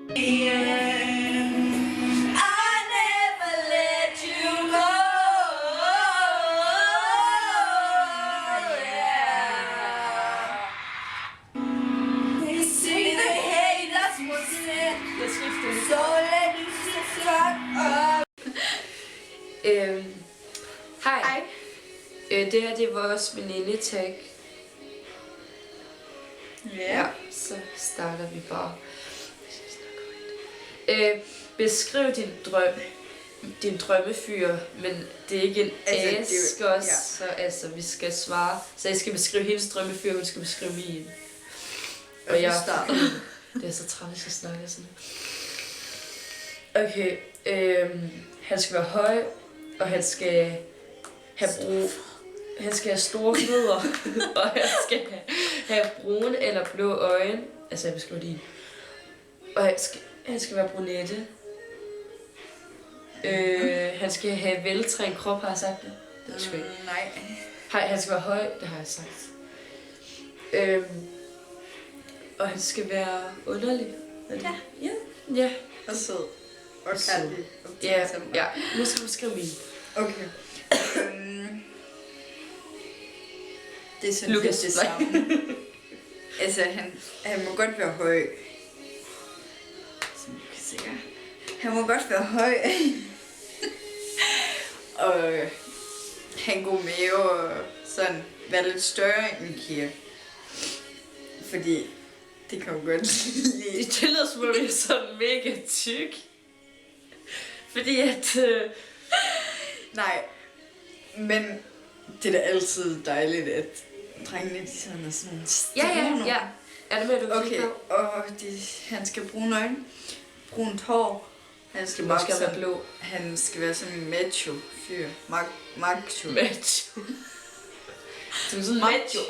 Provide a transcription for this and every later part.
Hej. Det her, det er vores veninde-tag. Ja, så starter vi bare. Beskriv din drømmefyr, men det er ikke en ask også, så altså, vi skal svare. Så jeg skal beskrive hendes drømmefyr, hun skal beskrive min. Og jeg det er så træt, at jeg snakker sådan. Okay, han skal være høj, og han skal have store fødder, og han skal have brune eller blå øjne. Altså, jeg beskriver din. Og han skal være brunette. Han skal have veltrænet krop, har jeg sagt det? Det er sgu ikke. Nej. Han skal være høj, det har jeg sagt. Og han skal være underlig. Ja. Og sød. Og kærlig. Ja. Nu skal du skrive min. Okay. Det er sådan lidt det samme. Altså, han må godt være høj. Som du kan se. Han må godt være høj. Og han går med og sådan være lidt større end Kira. Fordi det kan jo godt lide. Det lyder som om jeg er sådan mega tyk. Fordi at... Nej, men det er da altid dejligt, at drengene de sådan er sådan stående. Ja. Er det med, du okay, og han skal bruge øjne, brunt hår. Han skal måske være blå. Han skal være sådan en macho-fyr. Macho. Macho. Du er sådan macho.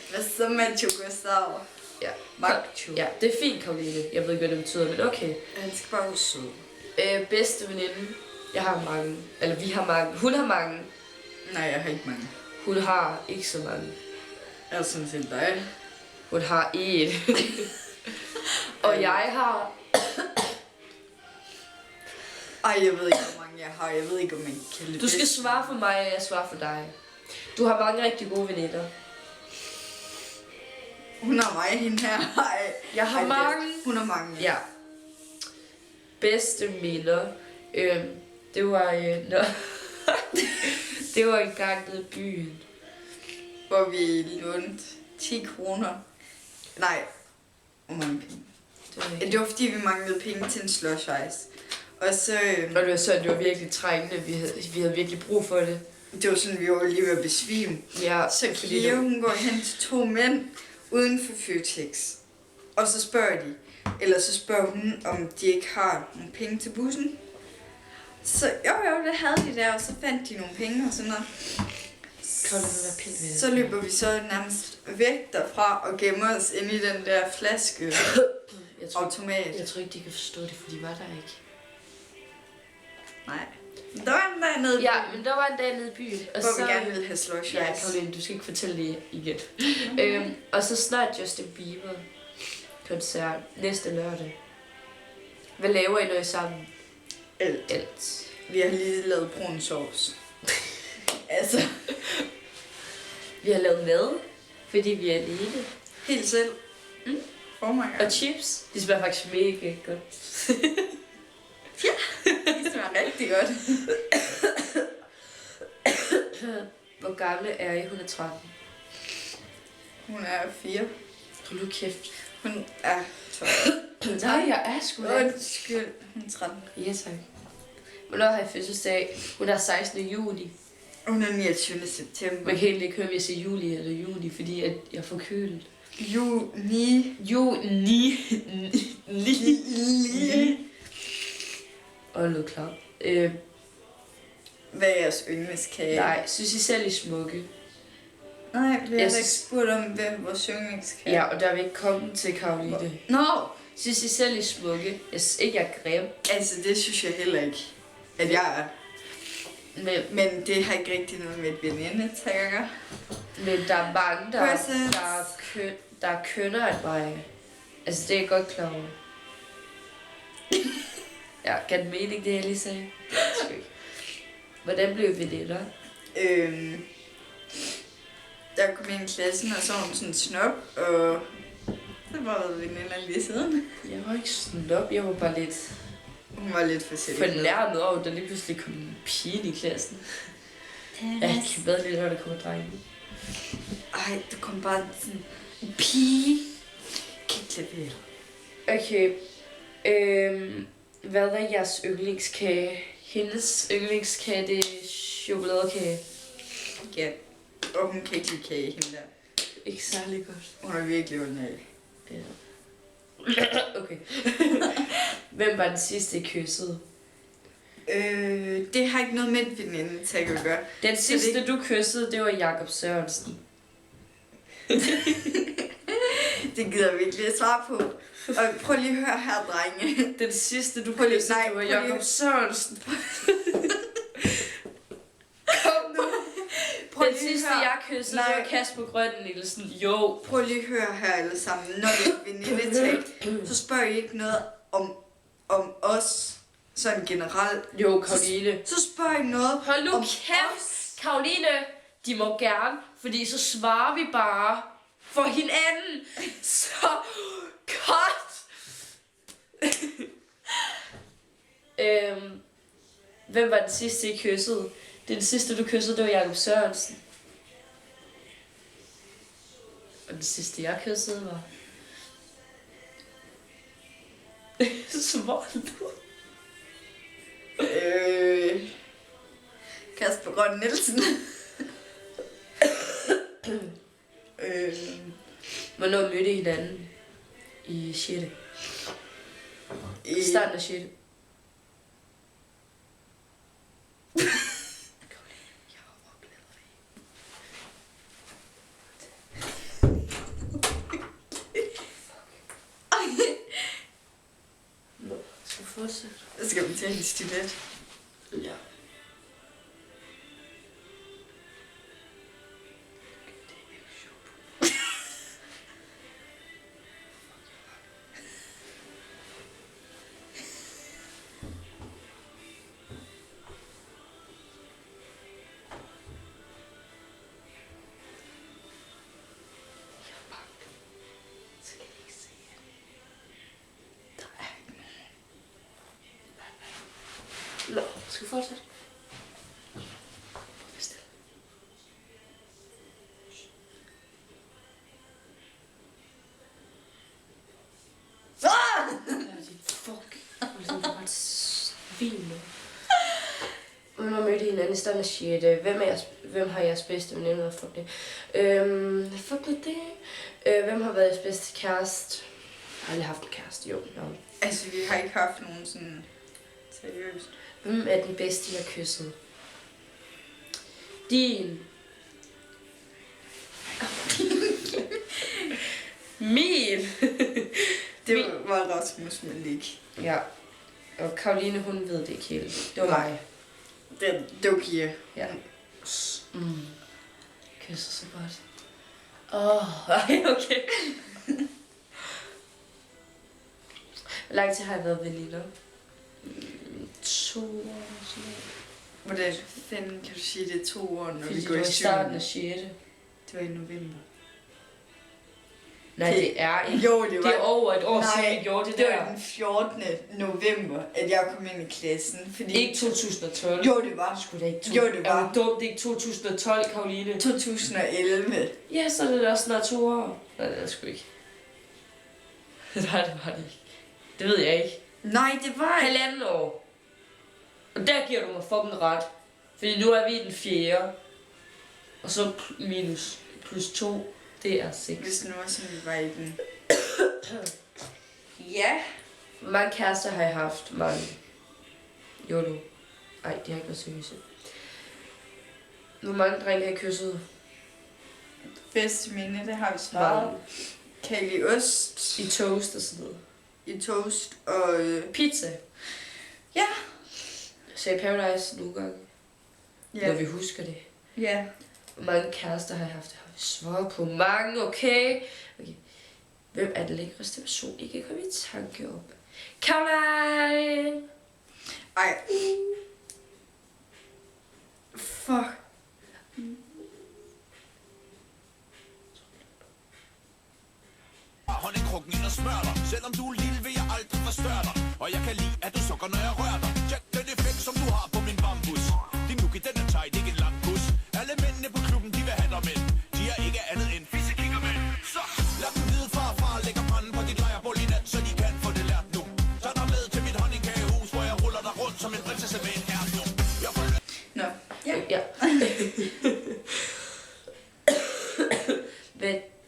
Hvad så macho, Gustav? Ja. Macho. Ja, det er fint, Karoline. Jeg ved ikke, hvad det betyder, men okay. Han skal bare være sød. Bedste veninde. Jeg har mange. Eller vi har mange. Hun har mange. Nej, jeg har ikke mange. Hun har ikke så mange. Jeg er sådan set dig. Hun har én. Og jeg har... Ej, jeg ved ikke, hvor mange jeg har. Jeg ved ikke, om man kan lide. Du skal svare for mig, og jeg svarer for dig. Du har mange rigtig gode veninder. Hun har mig, hende her. Ej. Jeg har mange. Hun har mange. Ja. Bedste minder. Det var det var en gang nede i byen. Hvor vi lånte 10 kroner. Nej, hvor mange penge? Det var fordi, vi manglede penge til en slush ice. Og så... Og det var sådan, det var virkelig trængende. Vi havde virkelig brug for det. Det var sådan, vi var lige ved at besvime. Ja, så Kira, hun går hen til 2 mænd uden for Føtex. Og så spørger de. Eller så spørger hun, om de ikke har nogle penge til bussen. Så jo, det havde de der, og så fandt de nogle penge og sådan noget. Så løber vi så nærmest væk derfra og gemmer os inde i den der flaske automat. Jeg tror ikke, de kan forstå det, for de var der ikke. Nej. Der var en dag nede i byen. Ja, men der var en dag nede i byen. Og hvor så, vi gerne ville have slush ice. Ja, Karoline, du skal ikke fortælle det igen. Og så snart Justin Bieber koncert næste lørdag. Hvad laver I, når I er sammen? Alt. Vi har lige lavet brun sovs. Altså. Vi har lavet mad, fordi vi er alene. Helt selv. Oh my god. Og chips. De smager faktisk mega godt. Ja, det smager rigtig godt. Hvor gamle er I? Hun er 13. Hun er 4. Hold nu kæft. Hun er 12. Nej, jeg er sgu da. Undskyld, hun er 13. Ja, tak. Hvornår har jeg fødselsdag? Hun er 16. juli. Hun er 29. september. Man kan egentlig ikke høre, hvis jeg siger juli eller juni, fordi jeg er forkølet. Juni. Og noget klart. Hvad er jeres yndlingskage? Nej, synes I selv I smukke? Nej, vi har ikke spurgt om, hvad vores yndlingskage. Ja, og der vil ikke komme til Karoline. Nå! Synes I selv I smukke? Jeg synes ikke, jeg er grim. Altså, det synes jeg heller ikke, at jeg er. Men det har ikke rigtig noget med et veninde-tag at gøre. Men der er mange, der er kønner end mig. Altså, det er jeg godt klar over. Ja, gav det mening, det jeg lige sagde? Det er sgu ikke. Hvordan blev veninder? Der kom ind i klassen, og så var hun sådan en snop, og så var der veninder lige siden. Jeg var ikke snop, jeg var bare lidt Hun var lidt forskellig. fornærmet over, at der lige pludselig kom en pige i klassen. Jeg kan bedre lidt, når der kommer drenge. Ej, der kom bare sådan en pige. Kæklevere. Okay. Hvad er jeres yndlingskage? Hendes yndlingskage, det er chokoladekage. Ja, og hun kan ikke lide kage, hende der. Ikke særlig godt. Hun er virkelig underlig. Ja. Okay. Hvem var den sidste, I kyssede? Det har ikke noget med et veninde til at gøre. Den sidste, du kyssede, det var Jakob Sørensen. Det gider vi ikke lige at svare på. Og prøv lige at høre her, drenge. Den sidste, du Prøv lige- kyssede, nej, det var prøv lige- Jakob Sørensen. Kom nu. Prøv Den lige at sidste, høre. jeg kyssede, det var Kasper Grøn Nielsen. Jo. Prøv lige at høre her alle sammen. Når det er venindetag, så spørger I ikke noget om os sådan generelt. Jo, Karoline. Så spørger I noget Hold nu om kæft, Karoline. De må gerne, fordi så svarer vi bare for hinanden. Så godt. Hvem var den sidste, I kyssede? Den sidste, du kyssede, det var Jakob Sørensen. Og den sidste, jeg kyssede, var... Svar nu. Kasper Grøn Nielsen. Hvornår mødte I hinanden? I 6. I Starten af 6. Skal vi fortsætte? Så skal vi til en stilet. Ja. Nå, skal vi fortsætte? Bestil. Ah! Ja, din fuck. Du var et svin nu. Hvornår mødte I hinanden i starten af 6. Hvem har jeres bedste veninde? Fuck det. Fuck nu det. Hvem har været jeres bedste kæreste? Jeg har aldrig haft en kæreste, jo. Altså, vi har ikke haft nogen sådan seriøst. Hvem er den bedste, jeg kyssede? Din. Min. Det var Rasmus Malik. Ja. Og Karoline, hun ved det ikke helt. Det var Nej. mig. Det var Pia. Ja. Kysser så godt. Ej, okay. Hvor lang tid har jeg været veninder? 2 år, sådan noget. Hvordan fanden kan du sige, det er 2 år, når Fordi vi det går var i i starten af 7. 6. Det var i november. Nej, det er ikke. Jo, det Det var... er over et år siden, Nej, vi gjorde det det der. var den 14. november, at jeg kom ind i klassen. Fordi... Ikke 2012. Jo, det var. Sgu da ikke Jo, det var. Er du dumt? Det er ikke 2012, Karoline. 2011. Ja, så er det da også snart 2 år. Nej, det er sgu ikke. Nej, det var det ikke. Det ved jeg ikke. Nej, det var ikke. 1,5 år. Og der giver du mig fucking ret. Fordi nu er vi i den 4. Og så minus plus 2, det er 6. Hvis nu var sådan, vi var i den. Ja. Hvor mange kærester har jeg haft? Mange. YOLO. Ej, det har ikke været seriøst. Hvor mange drenge har jeg kysset? Bedste minde, det har vi svaret. Kage i ost. I toast og sådan noget. I toast og... Pizza. Ja. Sagde Paradise nogle gange. Ja. Når vi husker det. Ja. Hvor mange kærester har jeg haft? Det har vi svaret på. Mange, okay. Hvem er den lækreste person, I kan komme i tanke om? Caroline! Ej. Fuck. Honningkrukken ind og smør dig. Selvom du er lille, vil jeg aldrig forstørre dig. Og jeg kan lide, at du sukker, når jeg rører dig. Tjek den effekt, som du har på min bambus. Din nuki, den er tight, ikke en lang pus. Alle mændene på klubben, de vil have dig med. De er ikke andet end fissekiggermænd. Så lad dem vide, far lægger branden på dit lejrbål i nat, så de kan få det lært nu. Tag dig med til mit honningkagehus, hvor jeg ruller dig rundt som en prinsesse med en herre. Jeg får Nå, ja.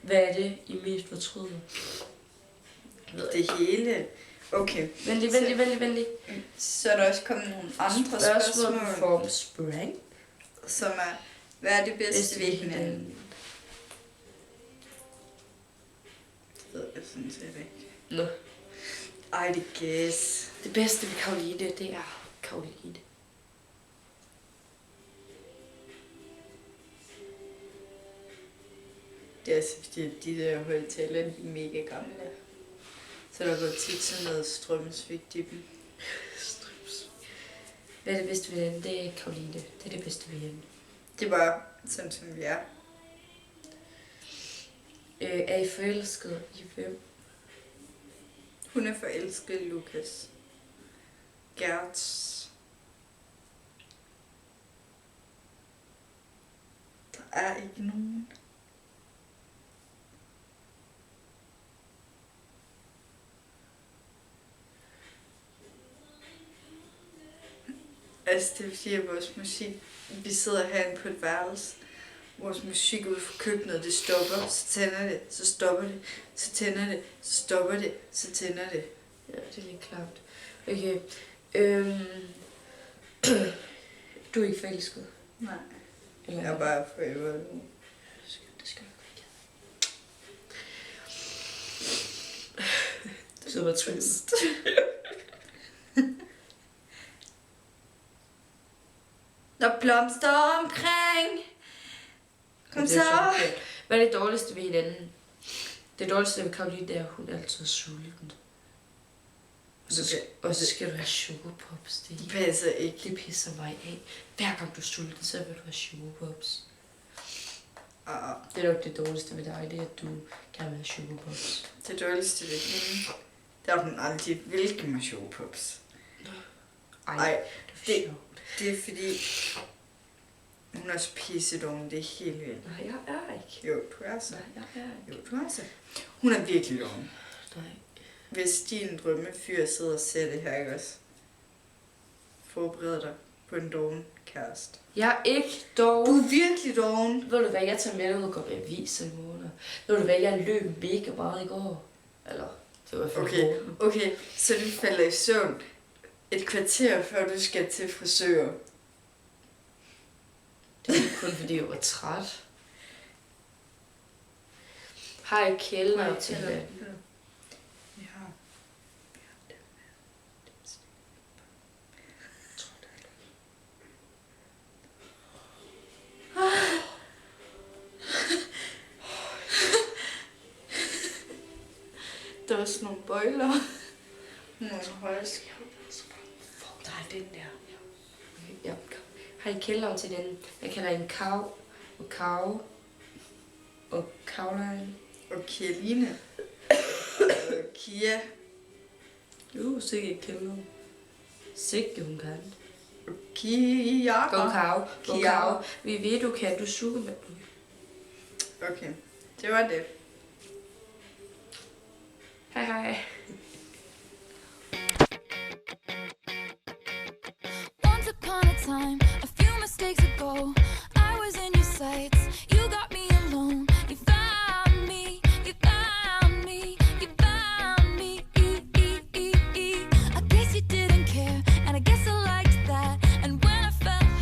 Hvad er det, I mest fortryder? Det hele. Okay. Venlig. Så er der også kommet nogle andre spørgsmål, for spring. som er, hvad er det bedste ved hinanden? Det ved jeg sådan set ikke. Nå. Ej, det gæs. Det bedste ved Karoline, det er Karoline. Det er altså fordi, de der højtaler, de er mega gamle. Så der går tit sådan noget strømsvigt i dem. Hvad er det bedste ved hende? Det er Karoline. Det er det bedste ved hende. Det var sådan, som vi er. Er I forelsket i hvem? Hun er forelsket i Lukas. Gerts. Der er ikke nogen. Altså, det er fordi, at vores musik, vi sidder herinde på et værelse, vores musik ude fra køkkenet, det stopper, så tænder det, så stopper det, så tænder det, så stopper det, så tænder det. Ja, det er lidt klart. Okay. Du er ikke forelsket? Nej. Eller Jeg er bare forever nu. Det skal du ikke. Det var trist. Der blomster omkring. Kom så. Hvad er det dårligste ved hinanden? Det dårligste ved Karoline, det er, at hun altid er sulten. Og så skal du have sugarpops. Det passer ikke. Det pisser mig af. Hver gang du er sulten, så vil du have sugarpops. Det er nok det dårligste ved dig, det er, at du gerne vil have sugarpops. Det dårligste ved hende, der er hun aldrig vil give mig sugarpops. Ej, det er fordi, hun er så pissedoven, det er helt vildt. Nej, jeg er ikke. Jo, du er så. Nej, jeg er ikke. Jo, du er så. Hun er virkelig doven. Nej. Hvis din drømmefyr sidder og ser det her, ikke også? Forbered dig på en doven kæreste. Jeg er ikke doven. Du er virkelig doven. Ved du hvad, jeg tager med ud og går med aviser i morgen. Ved du hvad, jeg løb mega meget i går. Eller, det var for Okay, så du falder i søvn et kvarter før du skal til frisør. Det var kun fordi jeg var træt. Har I kælder til det? Vi har. Der er også nogle bøjler. Nogle højsk. Der er den der. Ja. Har I kælder til den? Jeg kalder en kav og kav og Caroline. Og Karoline. Og Kia. Sikke et kælder. Sikke hun kan. Og Kia. Go kav. Vi ved, du kan. Du suger med. Okay, det var det. Hej. Once upon a time